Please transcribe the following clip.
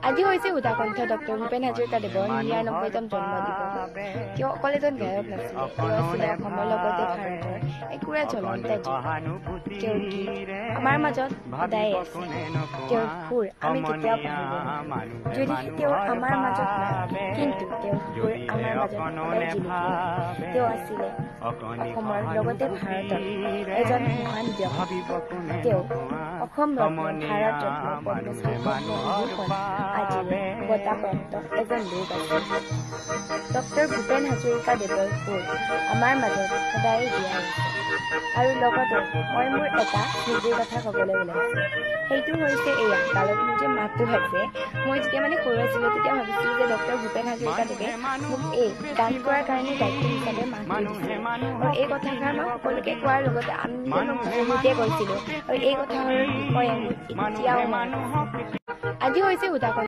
আজি হৈছে সুধাকণ্ঠ ডক্টৰ ভূপেন হাজৰিকাদেৱৰ ৯৯তম জন্মদিবস। তেওঁ অকল এজন গায়ক নাছিল, তেওঁ আছিলে অসমৰ লগতে ভাৰতৰ একোৰা জ্বলন্ত জীৱ। তেওঁৰ গীত আমাৰ মাজত সদায়ে আছে, তেওঁৰ সুৰ আমি কেতিয়াও পাহৰিব নোৱাৰোঁ। যদিহে তেওঁ আমাৰ মাজত নাই, কিন্তু তেওঁৰ সুৰ আমাৰ মাজত সদায় জিলিকি থাকে। তেওঁ আছিলে অসমৰ লগতে ভাৰতৰ এজন মহান ব্যক্তি। তেওঁ অসম ৰত্ন, ভাৰত ৰত্ন, পদ্মশ্ৰী, পদ্মবিভূষণ আদিৰে বঁটাপ্ৰাপ্ত এজন লোক আছিল। ডক্টৰ ভূপেন হাজৰিকাদেৱৰ সুৰ আমাৰ মাজত সদায় জীয়াই আছে। আৰু লগতে মই মোৰ এটা স্মৃতিৰ কথা ক'বলৈ ওলাইছোঁ। সেইটো হৈছে এয়া, গালত মোৰ যে মাতটো আছে, মই যেতিয়া সৰু আছিলোঁ তেতিয়া ভাবিছিলোঁ যে ডক্টৰ ভূপেন হাজৰিকাদেৱে মোক এই গান গোৱাৰ কাৰণে দায়িত্ব হিচাপে মাতটো দিছিলে। আৰু এই কথাষাৰ মই সকলোকে কোৱাৰ লগতে আমি বহুতে কৈছিলোঁ। আৰু এই কথাষাৰৰ বিষয়ে মোৰ এতিয়াও মনত আছে। আজি হৈছে সুধাকণ্ঠ